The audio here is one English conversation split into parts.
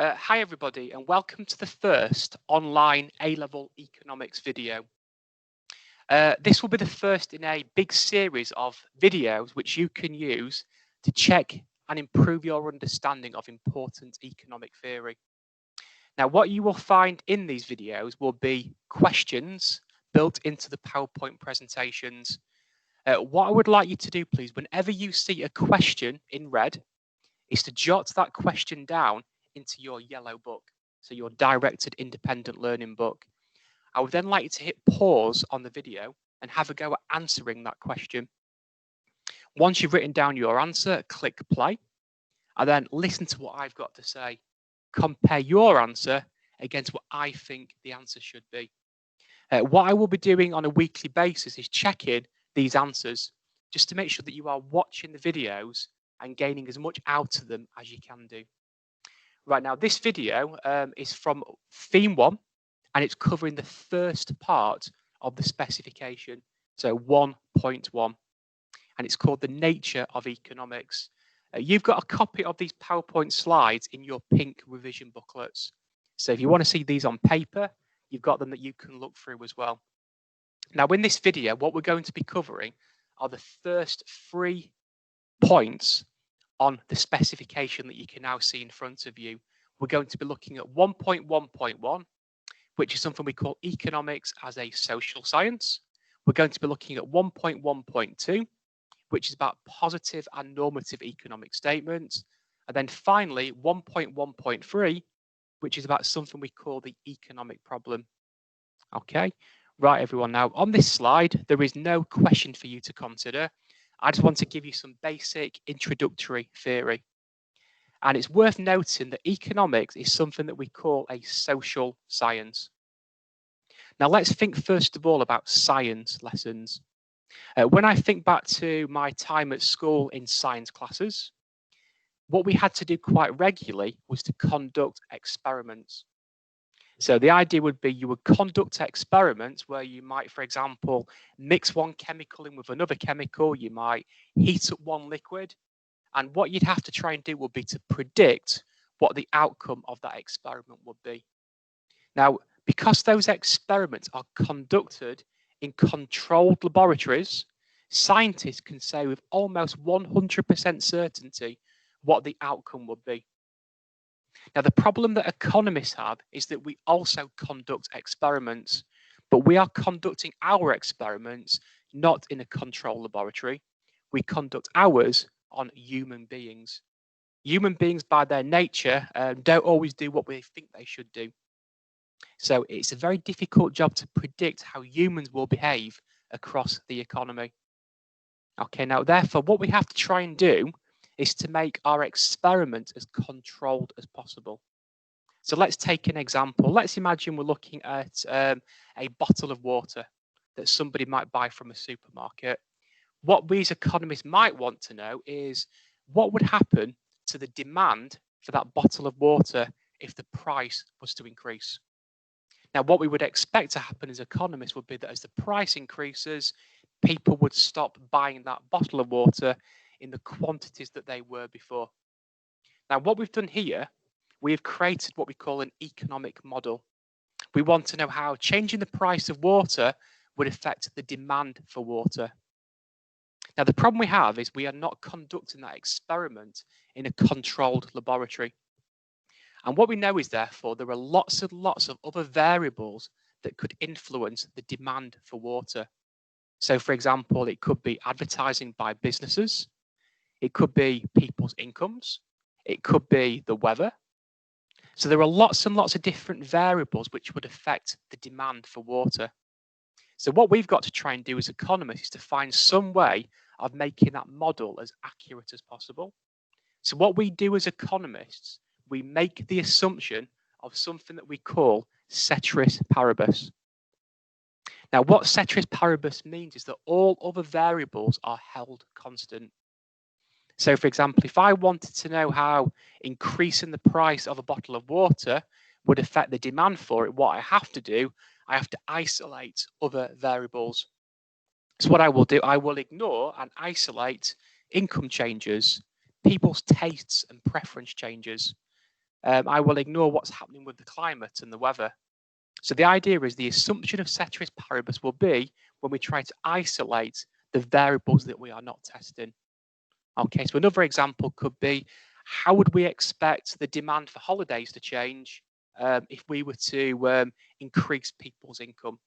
Hi everybody and welcome to the first online A-level economics video. This will be the first in a big series of videos which you can use to check and improve your understanding of important economic theory. Now what you will find in these videos will be questions built into the PowerPoint presentations. What I would like you to do, please, whenever you see a question in red, is to jot that question down into your yellow book, so your directed independent learning book. I would then like you to hit pause on the video and have a go at answering that question. Once you've written down your answer, click play, and then listen to what I've got to say. Compare your answer against what I think the answer should be. What I will be doing on a weekly basis is checking these answers just to make sure that you are watching the videos and gaining as much out of them as you can do. Right, now this video is from theme 1 and it's covering the first part of the specification, so 1.1, and it's called the nature of economics. You've got a copy of these PowerPoint slides in your pink revision booklets, so if you want to see these on paper, you've got them that you can look through as well. Now in this video, what we're going to be covering are the first 3 points on the specification that you can now see in front of you. We're going to be looking at 1.1.1, which is something we call economics as a social science. We're going to be looking at 1.1.2, which is about positive and normative economic statements. And then finally, 1.1.3, which is about something we call the economic problem. Okay, right, everyone. Now, on this slide, there is no question for you to consider. I just want to give you some basic introductory theory. And it's worth noting that economics is something that we call a social science. Now, let's think first of all about science lessons. When I think back to my time at school in science classes, what we had to do quite regularly was to conduct experiments. So the idea would be you would conduct experiments where you might, for example, mix one chemical in with another chemical, you might heat up one liquid, and what you'd have to try and do would be to predict what the outcome of that experiment would be. Now, because those experiments are conducted in controlled laboratories, scientists can say with almost 100% certainty what the outcome would be. Now, the problem that economists have is that we also conduct experiments, but we are conducting our experiments not in a controlled laboratory. We conduct ours on human beings. Human beings, by their nature, don't always do what we think they should do. So it's a very difficult job to predict how humans will behave across the economy. Okay, now, therefore, what we have to try and do is to make our experiment as controlled as possible. So let's take an example. Let's imagine we're looking at a bottle of water that somebody might buy from a supermarket. What we as economists might want to know is what would happen to the demand for that bottle of water if the price was to increase. Now, what we would expect to happen as economists would be that as the price increases, people would stop buying that bottle of water in the quantities that they were before. Now, what we've done here, we have created what we call an economic model. We want to know how changing the price of water would affect the demand for water. Now, the problem we have is we are not conducting that experiment in a controlled laboratory. And what we know is, therefore, there are lots and lots of other variables that could influence the demand for water. So, for example, it could be advertising by businesses. It could be people's incomes. It could be the weather. So there are lots and lots of different variables which would affect the demand for water. So what we've got to try and do as economists is to find some way of making that model as accurate as possible. So what we do as economists, we make the assumption of something that we call ceteris paribus. Now, what ceteris paribus means is that all other variables are held constant. So, for example, if I wanted to know how increasing the price of a bottle of water would affect the demand for it, what I have to do, I have to isolate other variables. So what I will do, I will ignore and isolate income changes, people's tastes and preference changes. I will ignore what's happening with the climate and the weather. So the idea is the assumption of ceteris paribus will be when we try to isolate the variables that we are not testing. Okay, so another example could be, how would we expect the demand for holidays to change if we were to increase people's income?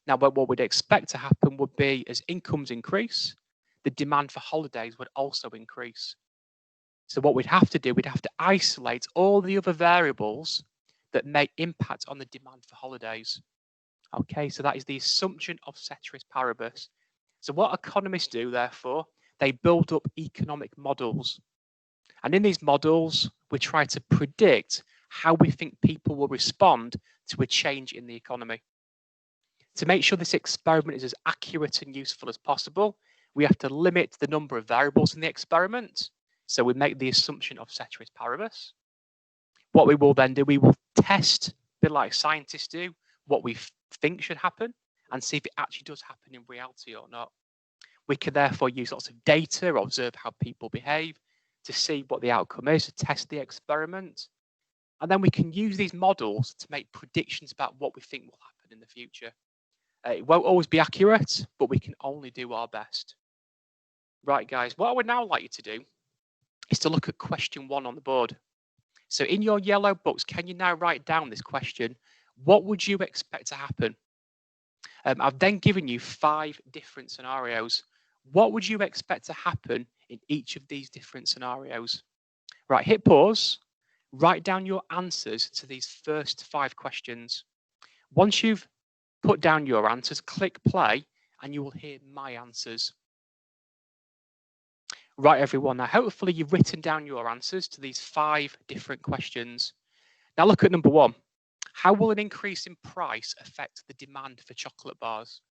Now, what we'd expect to happen would be as incomes increase, the demand for holidays would also increase. So what we'd have to do, we'd have to isolate all the other variables that may impact on the demand for holidays. Okay, so that is the assumption of ceteris paribus. So what economists do, therefore, they build up economic models. And in these models, we try to predict how we think people will respond to a change in the economy. To make sure this experiment is as accurate and useful as possible, we have to limit the number of variables in the experiment. So we make the assumption of ceteris paribus. What we will then do, we will test, a bit like scientists do, what we think should happen and see if it actually does happen in reality or not. We can therefore use lots of data, observe how people behave to see what the outcome is, to test the experiment. And then we can use these models to make predictions about what we think will happen in the future. It won't always be accurate, but we can only do our best. Right, guys, what I would now like you to do is to look at question 1 on the board. So in your yellow books, can you now write down this question? What would you expect to happen? I've then given you 5 different scenarios. What would you expect to happen in each of these different scenarios? Right, hit pause, write down your answers to these first 5 questions. Once you've put down your answers, click play, and you will hear my answers. Right, everyone, now hopefully you've written down your answers to these 5 different questions. Now look at number 1. How will an increase in price affect the demand for chocolate bars?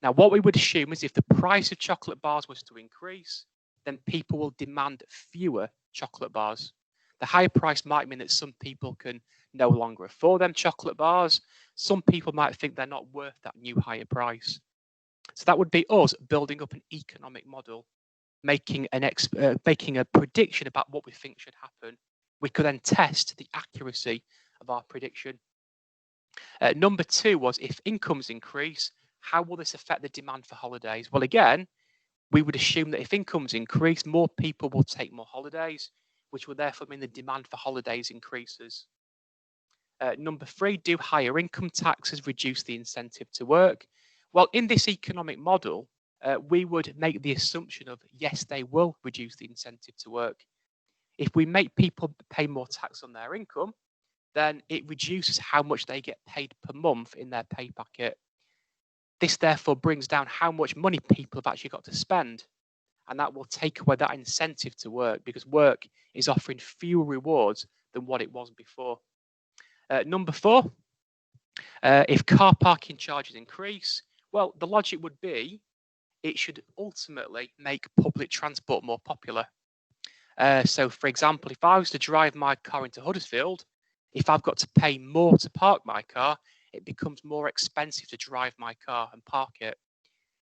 Now, what we would assume is if the price of chocolate bars was to increase, then people will demand fewer chocolate bars. The higher price might mean that some people can no longer afford them chocolate bars. Some people might think they're not worth that new higher price. So that would be us building up an economic model, making a prediction about what we think should happen. We could then test the accuracy of our prediction. Number 2 was, if incomes increase, how will this affect the demand for holidays? Well, again, we would assume that if incomes increase, more people will take more holidays, which will therefore mean the demand for holidays increases. Number 3, do higher income taxes reduce the incentive to work? Well, in this economic model, we would make the assumption of, yes, they will reduce the incentive to work. If we make people pay more tax on their income, then it reduces how much they get paid per month in their pay packet. This therefore brings down how much money people have actually got to spend. And that will take away that incentive to work, because work is offering fewer rewards than what it was before. Number 4, if car parking charges increase, well, the logic would be it should ultimately make public transport more popular. So, for example, if I was to drive my car into Huddersfield, if I've got to pay more to park my car, it becomes more expensive to drive my car and park it.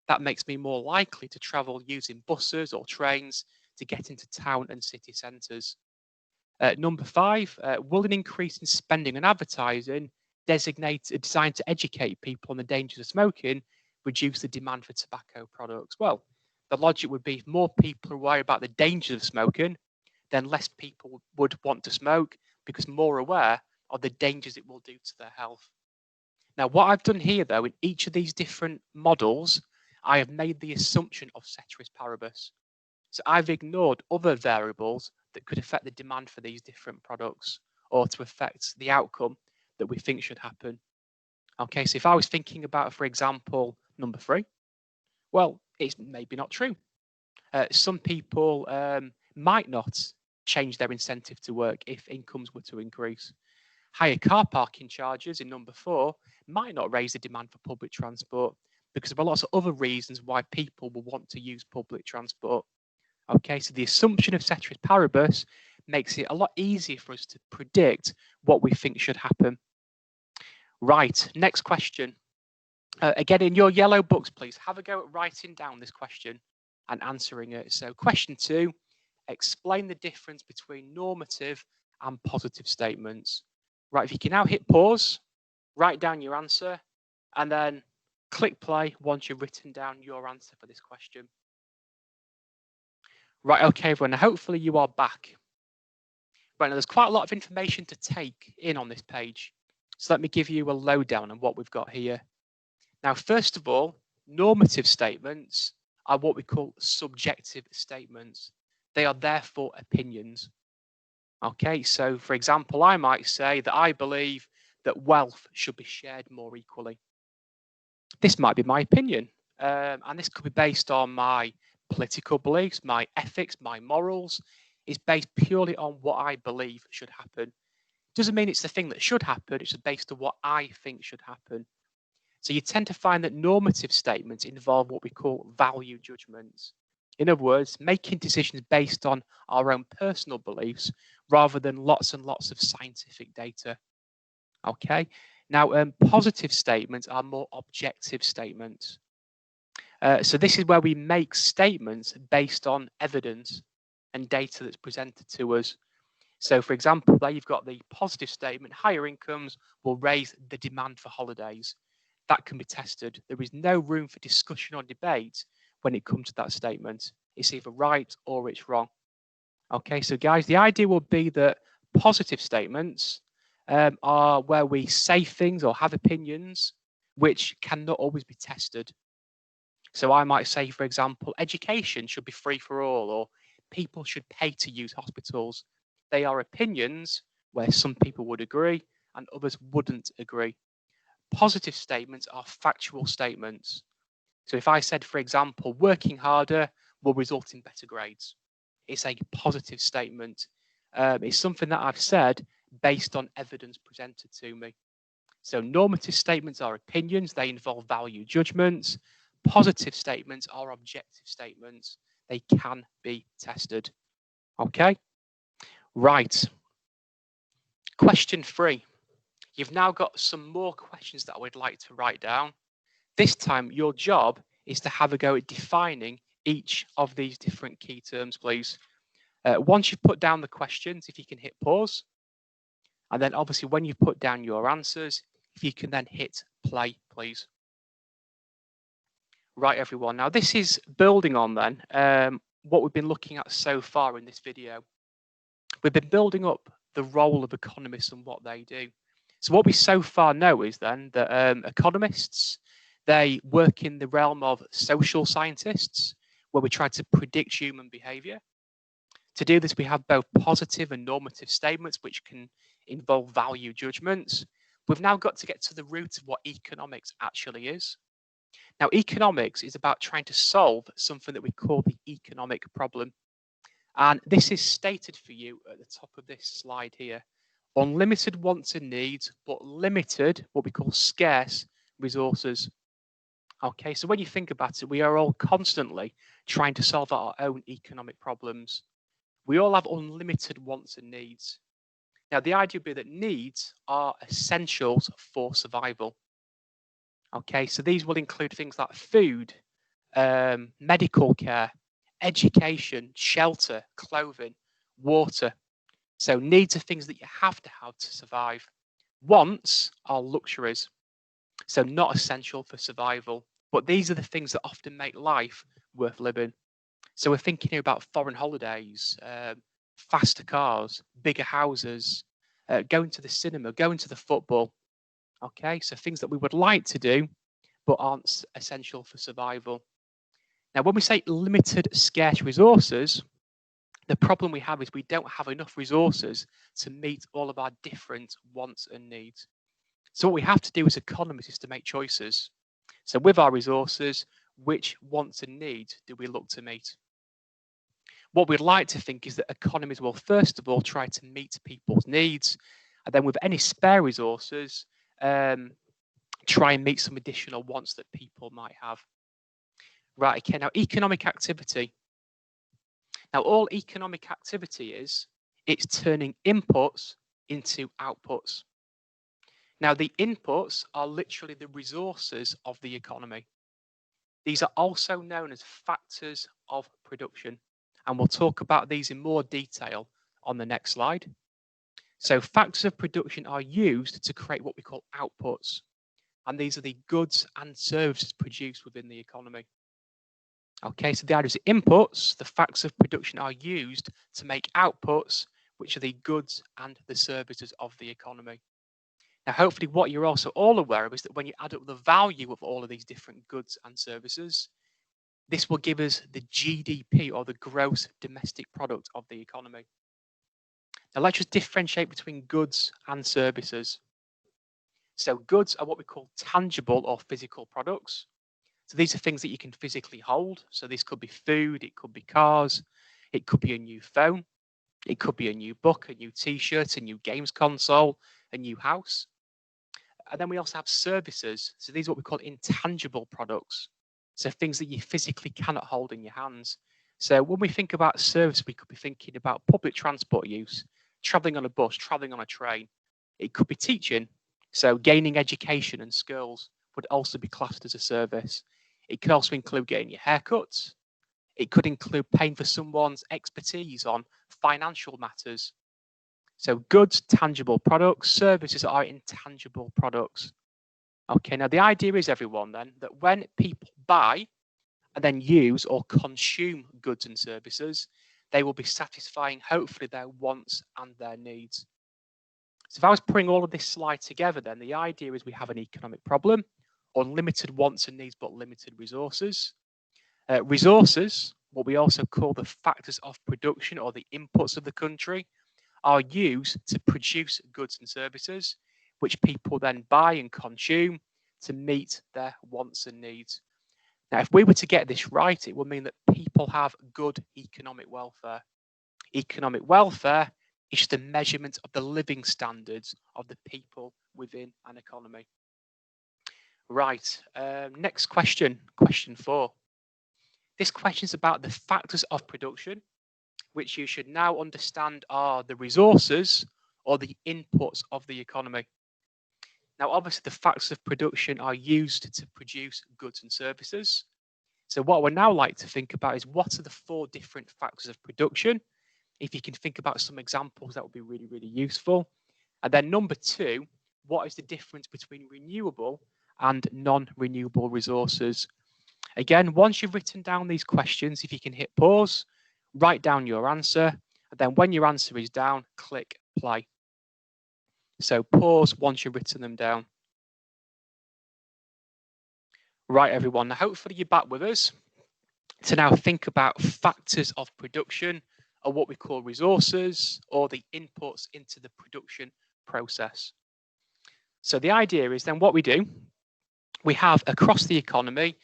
That makes me more likely to travel using buses or trains to get into town and city centres. Number 5, will an increase in spending on advertising designed to educate people on the dangers of smoking reduce the demand for tobacco products? Well, the logic would be if more people are worried about the dangers of smoking, then less people would want to smoke because more aware of the dangers it will do to their health. Now, what I've done here, though, in each of these different models, I have made the assumption of ceteris paribus. So I've ignored other variables that could affect the demand for these different products or to affect the outcome that we think should happen. Okay, so if I was thinking about, for example, number 3, well, it's maybe not true. Some people might not change their incentive to work if incomes were to increase. Higher car parking charges in number 4 might not raise the demand for public transport because there are lots of other reasons why people will want to use public transport. Okay, so the assumption of ceteris paribus makes it a lot easier for us to predict what we think should happen. Right, next question. Again, in your yellow books, please have a go at writing down this question and answering it. So question 2, explain the difference between normative and positive statements. Right, if you can now hit pause, write down your answer, and then click play once you've written down your answer for this question. Right, okay, everyone, now hopefully you are back. Right, now there's quite a lot of information to take in on this page. So let me give you a lowdown on what we've got here. Now, first of all, normative statements are what we call subjective statements. They are therefore opinions. Okay, so for example, I might say that I believe that wealth should be shared more equally. This might be my opinion, and this could be based on my political beliefs, my ethics, my morals. It's based purely on what I believe should happen. Doesn't mean it's the thing that should happen, it's just based on what I think should happen. So you tend to find that normative statements involve what we call value judgments. In other words, making decisions based on our own personal beliefs rather than lots and lots of scientific data. Okay. Now, positive statements are more objective statements. So this is where we make statements based on evidence and data that's presented to us. So, for example, there you've got the positive statement: higher incomes will raise the demand for holidays. That can be tested. There is no room for discussion or debate when it comes to that statement. It's either right or it's wrong. Okay, so guys, the idea will be that positive statements are where we say things or have opinions which cannot always be tested. So I might say, for example, education should be free for all, or people should pay to use hospitals. They are opinions where some people would agree and others wouldn't agree. Positive statements are factual statements. So if I said, for example, working harder will result in better grades, it's a positive statement. It's something that I've said based on evidence presented to me. So normative statements are opinions. They involve value judgments. Positive statements are objective statements. They can be tested. Okay? Right. Question 3. You've now got some more questions that I would like to write down. This time, your job is to have a go at defining each of these different key terms, please. Once you've put down the questions, if you can hit pause, and then obviously when you've put down your answers, if you can then hit play, please. Right, everyone. Now, this is building on then what we've been looking at so far in this video. We've been building up the role of economists and what they do. So what we so far know is then that economists, they work in the realm of social scientists, where we try to predict human behavior. To do this, we have both positive and normative statements, which can involve value judgments. We've now got to get to the root of what economics actually is. Now, economics is about trying to solve something that we call the economic problem. And this is stated for you at the top of this slide here. Unlimited wants and needs, but limited, what we call scarce resources. Okay, so when you think about it, we are all constantly trying to solve our own economic problems. We all have unlimited wants and needs. Now, the idea would be that needs are essentials for survival. Okay, so these will include things like food, medical care, education, shelter, clothing, water. So needs are things that you have to survive. Wants are luxuries, so not essential for survival. But these are the things that often make life worth living. So we're thinking here about foreign holidays, faster cars, bigger houses, going to the cinema, going to the football. Okay, so things that we would like to do, but aren't essential for survival. Now, when we say limited scarce resources, the problem we have is we don't have enough resources to meet all of our different wants and needs. So what we have to do as economists is to make choices. So with our resources, which wants and needs do we look to meet? What we'd like to think is that economies will first of all try to meet people's needs, and then with any spare resources, try and meet some additional wants that people might have. Right, okay, now economic activity. Now all economic activity is, it's turning inputs into outputs. Now the inputs are literally the resources of the economy. These are also known as factors of production, and we'll talk about these in more detail on the next slide. So factors of production are used to create what we call outputs. And these are the goods and services produced within the economy. Okay, so the idea is inputs, the factors of production are used to make outputs, which are the goods and the services of the economy. Now, hopefully what you're also all aware of is that when you add up the value of all of these different goods and services, this will give us the GDP, or the gross domestic product of the economy. Now, let's just differentiate between goods and services. So goods are what we call tangible or physical products. So these are things that you can physically hold. So this could be food, it could be cars, it could be a new phone, it could be a new book, a new t-shirt, a new games console, a new house. And then we also have services. So these are what we call intangible products. So things that you physically cannot hold in your hands. So when we think about service, we could be thinking about public transport use, traveling on a bus, traveling on a train. It could be teaching. So gaining education and skills would also be classed as a service. It could also include getting your haircuts. It could include paying for someone's expertise on financial matters. So goods, tangible products, services are intangible products. Okay, now the idea is, everyone, then, that when people buy and then use or consume goods and services, they will be satisfying, hopefully, their wants and their needs. So if I was putting all of this slide together, then the idea is we have an economic problem, unlimited wants and needs, but limited resources. Resources, what we also call the factors of production or the inputs of the country, are used to produce goods and services, which people then buy and consume to meet their wants and needs. Now, if we were to get this right, it would mean that people have good economic welfare. Economic welfare is just a measurement of the living standards of the people within an economy. Right, next question, question 4. This question is about the factors of production, which you should now understand are the resources or the inputs of the economy. Now, obviously, the factors of production are used to produce goods and services. So what I would now like to think about is, what are the 4 different factors of production? If you can think about some examples, that would be really, really useful. And then number 2, what is the difference between renewable and non-renewable resources? Again, once you've written down these questions, if you can hit pause, write down your answer, and then when your answer is down, click play. So pause once you've written them down. Right, everyone, now hopefully you're back with us to now think about factors of production, or what we call resources, or the inputs into the production process. So the idea is then, what we do, we have across the economy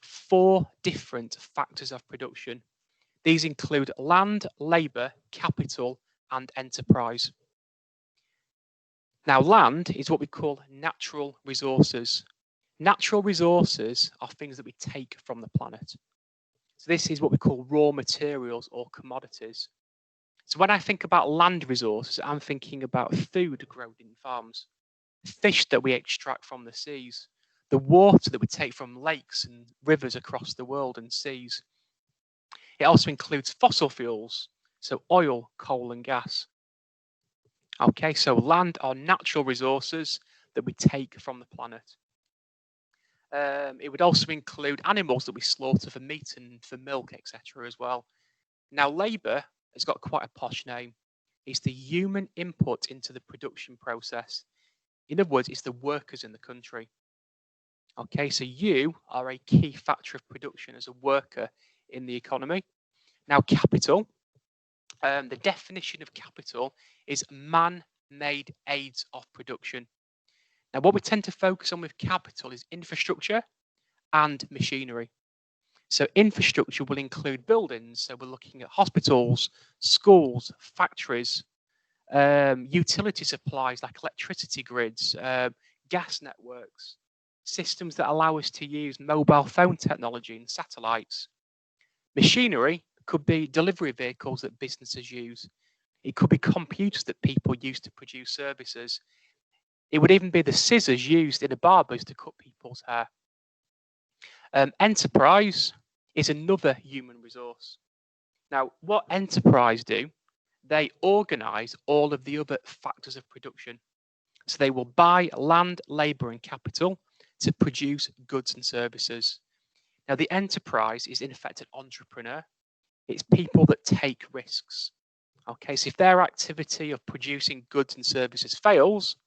4 different factors of production. These include land, labour, capital, and enterprise. Now, land is what we call natural resources. Natural resources are things that we take from the planet. So this is what we call raw materials or commodities. So when I think about land resources, I'm thinking about food grown in farms, fish that we extract from the seas, the water that we take from lakes and rivers across the world and seas. It also includes fossil fuels, so oil, coal, and gas. Okay, so land are natural resources that we take from the planet. It would also include animals that we slaughter for meat and for milk, etc. as well. Now, labour has got quite a posh name. It's the human input into the production process. In other words, it's the workers in the country. Okay, so you are a key factor of production as a worker in the economy. Now, capital, the definition of capital is man-made aids of production. Now, what we tend to focus on with capital is infrastructure and machinery. So infrastructure will include buildings. So we're looking at hospitals, schools, factories, utility supplies like electricity grids, gas networks, systems that allow us to use mobile phone technology and satellites. Machinery could be delivery vehicles that businesses use. It could be computers that people use to produce services. It would even be the scissors used in a barber's to cut people's hair. Enterprise is another human resource. Now, what enterprise do, they organise all of the other factors of production. So they will buy land, labour and capital to produce goods and services. Now, the enterprise is in effect an entrepreneur. It's people that take risks. Okay, so if their activity of producing goods and services fails,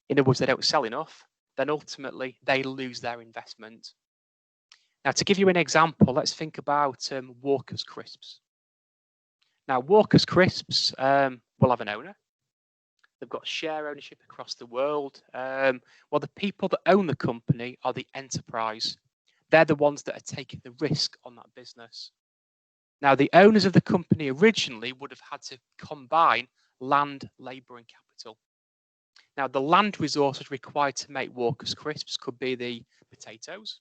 in other words, they don't sell enough, then ultimately they lose their investment. Now, to give you an example, let's think about Walker's Crisps. Now, Walker's Crisps will have an owner. They've got share ownership across the world. Well, the people that own the company are the enterprise. They're the ones that are taking the risk on that business. Now, the owners of the company originally would have had to combine land, labour and capital. Now, the land resources required to make Walker's Crisps could be the potatoes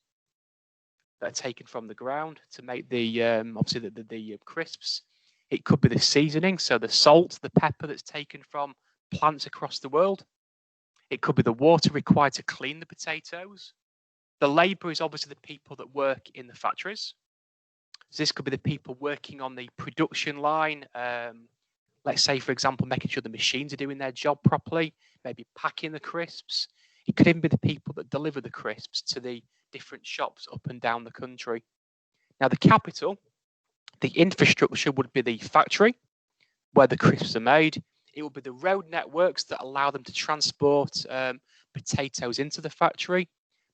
that are taken from the ground to make the obviously the crisps. It could be the seasoning, so the salt, the pepper that's taken from plants across the world. It could be the water required to clean the potatoes. The labour is obviously the people that work in the factories. So this could be the people working on the production line. Let's say, for example, making sure the machines are doing their job properly, maybe packing the crisps. It could even be the people that deliver the crisps to the different shops up and down the country. Now, the capital, the infrastructure would be the factory where the crisps are made. It would be the road networks that allow them to transport potatoes into the factory,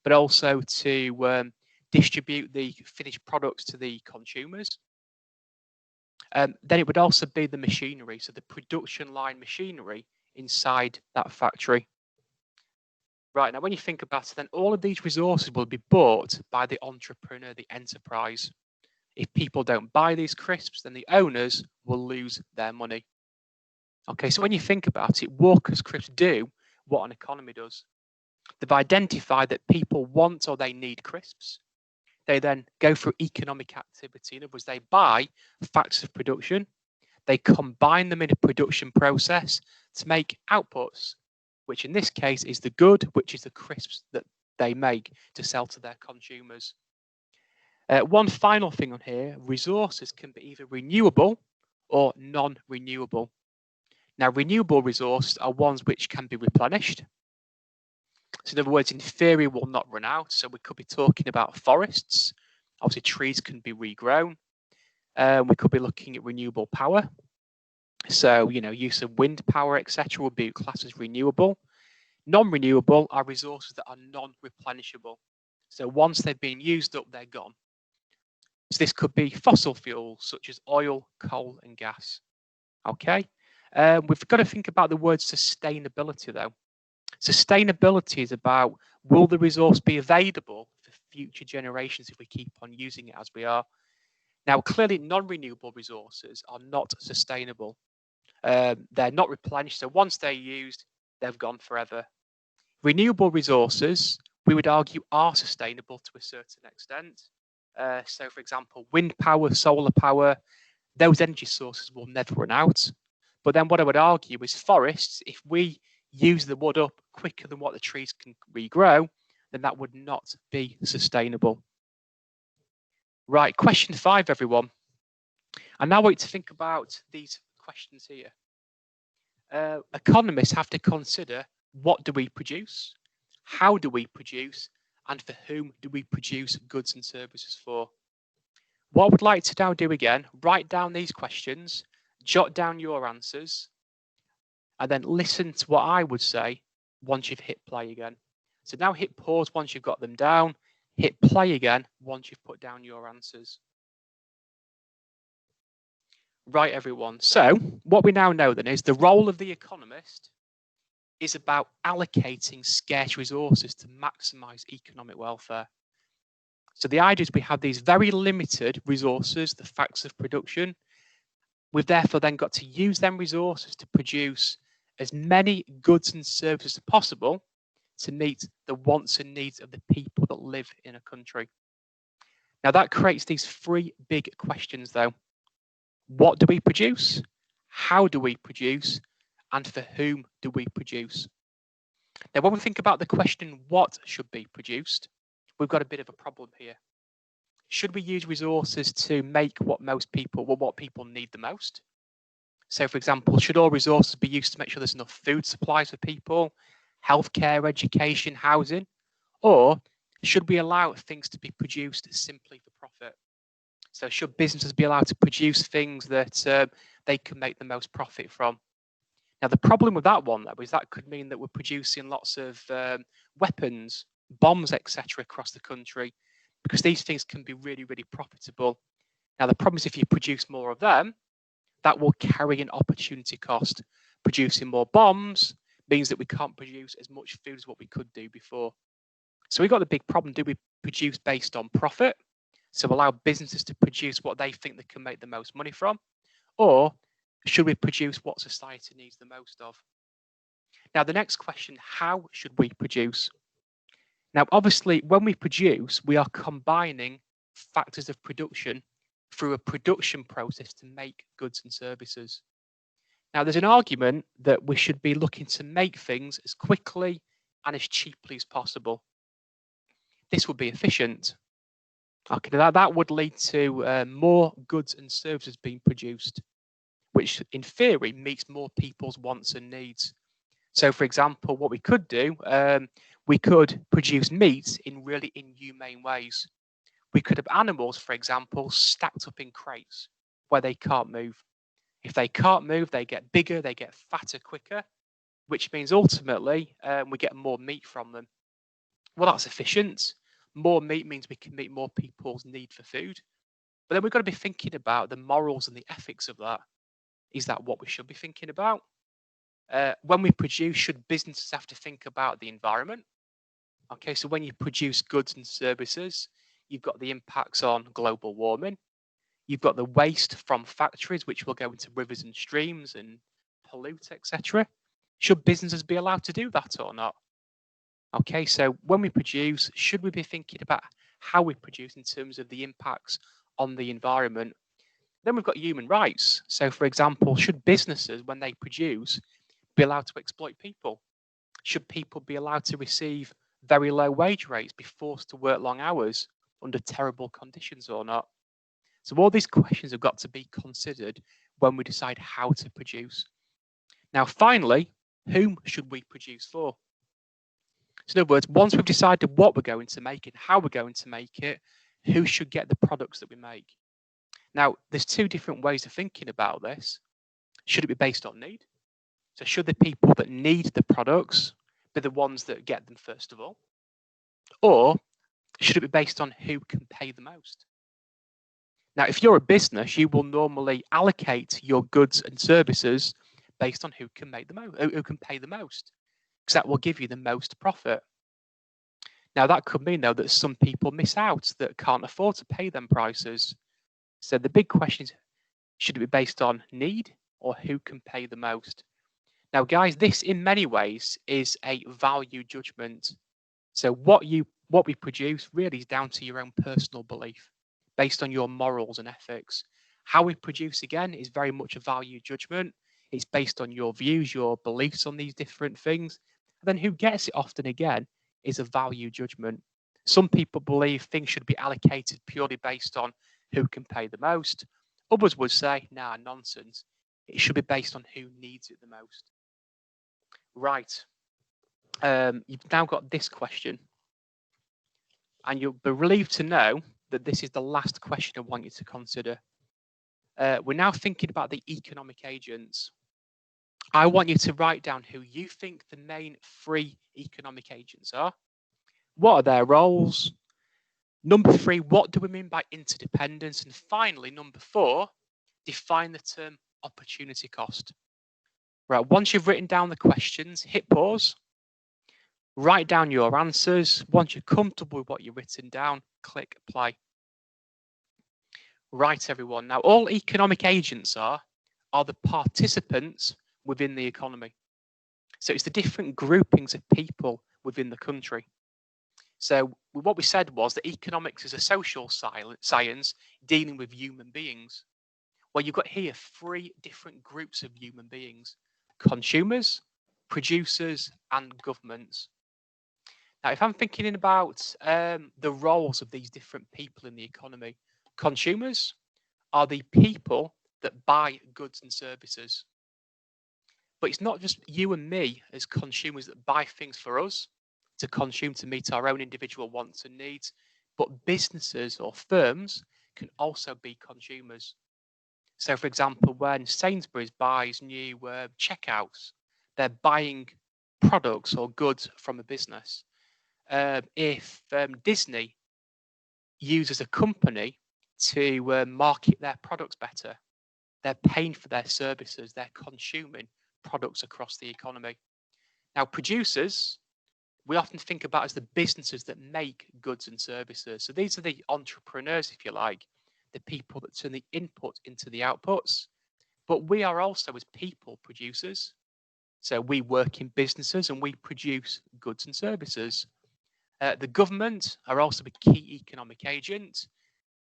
but also to distribute the finished products to the consumers. Then it would also be the machinery, so the production line machinery inside that factory. Right, now when you think about it, then all of these resources will be bought by the entrepreneur, the enterprise. If people don't buy these crisps, then the owners will lose their money. Okay, so when you think about it, Walker's Crisps do what an economy does. They've identified that people want or they need crisps. They then go through economic activity. In other words, they buy factors of production. They combine them in a production process to make outputs, which in this case is the good, which is the crisps that they make to sell to their consumers. One final thing on here, resources can be either renewable or non-renewable. Now, renewable resources are ones which can be replenished. So in other words, in theory, will not run out. So we could be talking about forests. Obviously, trees can be regrown. We could be looking at renewable power. So, use of wind power, etc., would be classed as renewable. Non-renewable are resources that are non-replenishable. So once they've been used up, they're gone. So this could be fossil fuels, such as oil, coal, and gas. Okay. We've got to think about the word sustainability, though. Sustainability is about, will the resource be available for future generations if we keep on using it as we are? Now, clearly, non-renewable resources are not sustainable. They're not replenished. So once they're used, they've gone forever. Renewable resources, we would argue, are sustainable to a certain extent. So, for example, wind power, solar power, those energy sources will never run out. But then what I would argue is forests, if we use the wood up quicker than what the trees can regrow, then that would not be sustainable. Right, question 5, everyone. I now want you to think about these questions here. Economists have to consider, what do we produce? How do we produce? And for whom do we produce goods and services for? What I would like to now do again, write down these questions, jot down your answers, and then listen to what I would say once you've hit play again. So now hit pause once you've got them down, hit play again once you've put down your answers. Right, everyone. So what we now know then is the role of the economist is about allocating scarce resources to maximize economic welfare. So the idea is we have these very limited resources, the factors of production. We've therefore then got to use them resources to produce as many goods and services as possible to meet the wants and needs of the people that live in a country. Now that creates these 3 big questions though. What do we produce? How do we produce? And for whom do we produce? Now, when we think about the question, what should be produced, we've got a bit of a problem here. Should we use resources to make what people need the most? So, for example, should all resources be used to make sure there's enough food supplies for people, healthcare, education, housing? Or should we allow things to be produced simply for profit? So, should businesses be allowed to produce things that they can make the most profit from? Now, the problem with that one, though, is that could mean that we're producing lots of weapons, bombs, etc., across the country, because these things can be really, really profitable. Now, the problem is if you produce more of them, that will carry an opportunity cost. Producing more bombs means that we can't produce as much food as what we could do before. So we've got the big problem. Do we produce based on profit? So allow businesses to produce what they think they can make the most money from? Or should we produce what society needs the most of? Now, the next question, how should we produce? Now, obviously, when we produce, we are combining factors of production through a production process to make goods and services. Now, there's an argument that we should be looking to make things as quickly and as cheaply as possible. This would be efficient. Okay, that would lead to more goods and services being produced, which in theory meets more people's wants and needs. So, for example, what we could do, we could produce meat in really inhumane ways. We could have animals, for example, stacked up in crates where they can't move. If they can't move, they get bigger, they get fatter quicker, which means ultimately we get more meat from them. Well, that's efficient. More meat means we can meet more people's need for food. But then we've got to be thinking about the morals and the ethics of that. Is that what we should be thinking about? When we produce, should businesses have to think about the environment? Okay, so when you produce goods and services, you've got the impacts on global warming. You've got the waste from factories, which will go into rivers and streams and pollute, etc. Should businesses be allowed to do that or not? Okay, so when we produce, should we be thinking about how we produce in terms of the impacts on the environment? Then we've got human rights. So, for example, should businesses, when they produce, be allowed to exploit people? Should people be allowed to receive very low wage rates, be forced to work long hours under terrible conditions or not? So all these questions have got to be considered when we decide how to produce. Now, finally, whom should we produce for? So in other words, once we've decided what we're going to make and how we're going to make it, who should get the products that we make? Now, there's two different ways of thinking about this. Should it be based on need? So should the people that need the products be the ones that get them first of all? Or should it be based on who can pay the most? Now, if you're a business, you will normally allocate your goods and services based on who can make the most, who can pay the most, because that will give you the most profit. Now, that could mean, though, that some people miss out that can't afford to pay them prices. So the big question is, should it be based on need or who can pay the most? Now, guys, this in many ways is a value judgment. So what we produce really is down to your own personal belief, based on your morals and ethics. How we produce, again, is very much a value judgment. It's based on your views, your beliefs on these different things. And then who gets it often, again, is a value judgment. Some people believe things should be allocated purely based on who can pay the most. Others would say, nah, nonsense. It should be based on who needs it the most. Right. You've now got this question. And you'll be relieved to know that this is the last question I want you to consider. We're now thinking about the economic agents. I want you to write down who you think the main three economic agents are. What are their roles? Number three, what do we mean by interdependence? And finally, number four, define the term opportunity cost. Right, once you've written down the questions, hit pause, write down your answers. Once you're comfortable with what you've written down, click play. Right, everyone. Now, all economic agents are the participants within the economy. So it's the different groupings of people within the country. So what we said was that economics is a social science dealing with human beings. Well, you've got here three different groups of human beings: consumers, producers, and governments. Now, if I'm thinking about the roles of these different people in the economy, consumers are the people that buy goods and services. But it's not just you and me as consumers that buy things for us to consume to meet our own individual wants and needs, but businesses or firms can also be consumers. So, for example, when Sainsbury's buys new checkouts, they're buying products or goods from a business. If Disney uses a company to market their products better, they're paying for their services, they're consuming products across the economy. Now, producers, we often think about as the businesses that make goods and services. So these are the entrepreneurs, if you like, the people that turn the input into the outputs. But we are also, as people, producers. So we work in businesses and we produce goods and services. The government are also a key economic agent.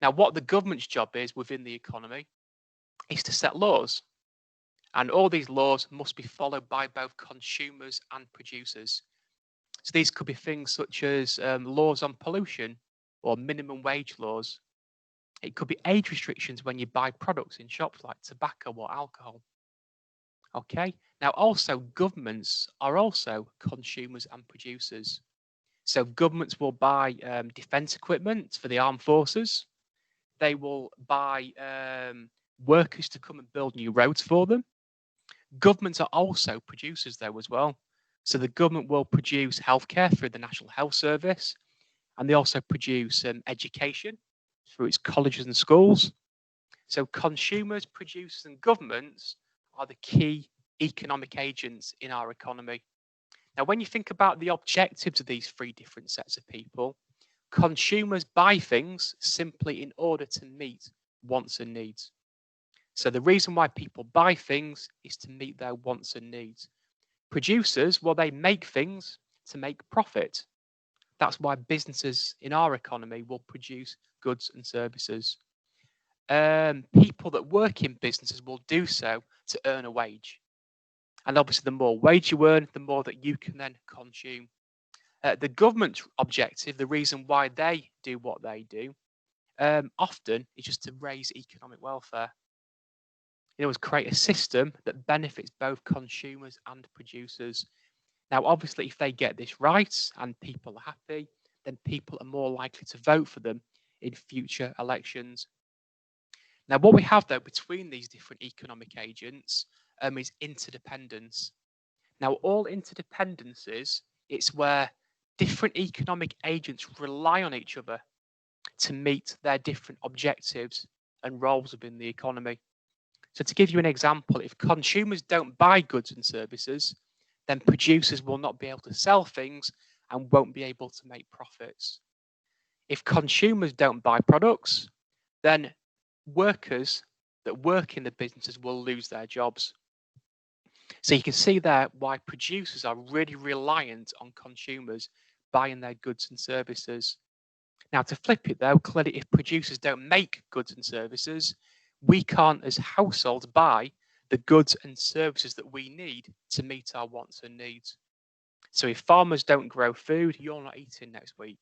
Now, what the government's job is within the economy is to set laws. And all these laws must be followed by both consumers and producers. So these could be things such as laws on pollution or minimum wage laws. It could be age restrictions when you buy products in shops like tobacco or alcohol. Okay. Now, also, governments are also consumers and producers. So governments will buy defense equipment for the armed forces. They will buy workers to come and build new roads for them. Governments are also producers, though, as well. So the government will produce healthcare through the National Health Service, and they also produce education through its colleges and schools. So consumers, producers, and governments are the key economic agents in our economy. Now, when you think about the objectives of these three different sets of people, consumers buy things simply in order to meet wants and needs. So the reason why people buy things is to meet their wants and needs. Producers, well, they make things to make profit. That's why businesses in our economy will produce goods and services. People that work in businesses will do so to earn a wage. And obviously, the more wage you earn, the more that you can then consume. The government's objective, the reason why they do what they do, often is just to raise economic welfare. Create a system that benefits both consumers and producers. Now, obviously, if they get this right and people are happy, then people are more likely to vote for them in future elections. Now, what we have, though, between these different economic agents is interdependence. Now, all interdependencies, it's where different economic agents rely on each other to meet their different objectives and roles within the economy. So to give you an example, if consumers don't buy goods and services, then producers will not be able to sell things and won't be able to make profits. If consumers don't buy products, then workers that work in the businesses will lose their jobs. So you can see there why producers are really reliant on consumers buying their goods and services. Now, to flip it though, clearly if producers don't make goods and services, we can't as households buy the goods and services that we need to meet our wants and needs. So if farmers don't grow food, you're not eating next week.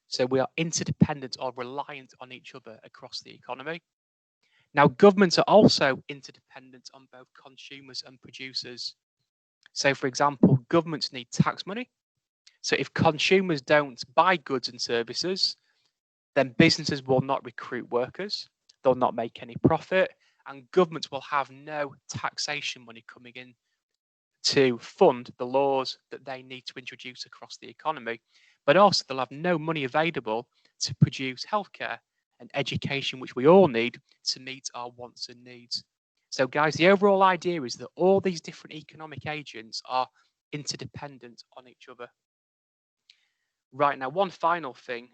So we are interdependent or reliant on each other across the economy. Now, governments are also interdependent on both consumers and producers. So, for example, governments need tax money. So if consumers don't buy goods and services, then businesses will not recruit workers. They'll not make any profit, and governments will have no taxation money coming in to fund the laws that they need to introduce across the economy. But also, they'll have no money available to produce healthcare and education, which we all need to meet our wants and needs. So, guys, the overall idea is that all these different economic agents are interdependent on each other. Right, now, one final thing.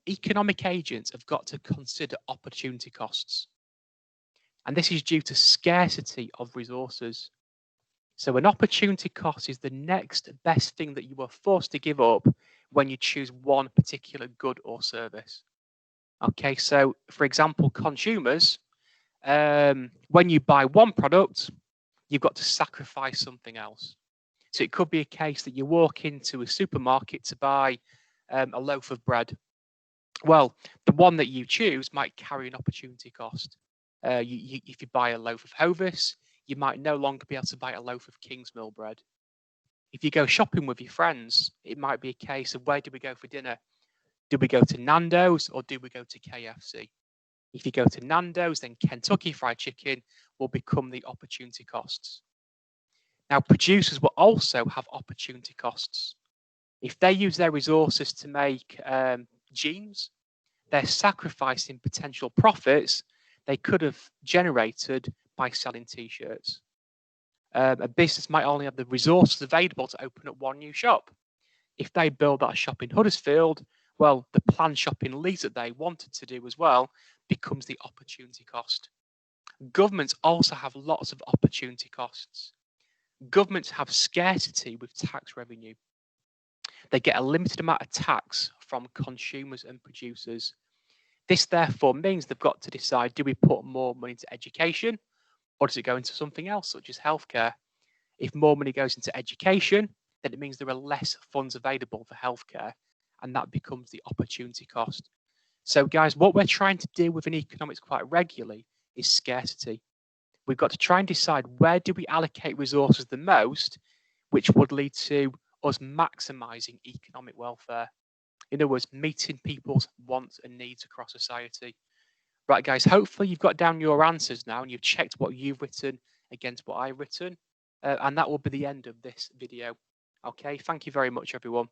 Economic agents have got to consider opportunity costs. And this is due to scarcity of resources. So an opportunity cost is the next best thing that you are forced to give up when you choose one particular good or service. Okay, so for example, consumers, when you buy one product, you've got to sacrifice something else. So it could be a case that you walk into a supermarket to buy a loaf of bread. Well, the one that you choose might carry an opportunity cost. If you buy a loaf of Hovis, you might no longer be able to buy a loaf of Kingsmill bread. If you go shopping with your friends, it might be a case of where do we go for dinner? Do we go to Nando's or do we go to KFC? If you go to Nando's, then Kentucky Fried Chicken will become the opportunity costs. Now, producers will also have opportunity costs. If they use their resources to make jeans, they're sacrificing potential profits they could have generated by selling t-shirts. A business might only have the resources available to open up one new shop. If they build that shop in Huddersfield, well, the planned shop in Leeds that they wanted to do as well becomes the opportunity cost. Governments also have lots of opportunity costs. Governments have scarcity with tax revenue. They get a limited amount of tax from consumers and producers. This therefore means they've got to decide, do we put more money into education or does it go into something else such as healthcare? If more money goes into education, then it means there are less funds available for healthcare, and that becomes the opportunity cost. So guys, what we're trying to deal with in economics quite regularly is scarcity. We've got to try and decide where do we allocate resources the most, which would lead to us maximizing economic welfare. In other words, meeting people's wants and needs across society. Right, guys, hopefully you've got down your answers now and you've checked what you've written against what I've written. And that will be the end of this video. Okay, thank you very much, everyone.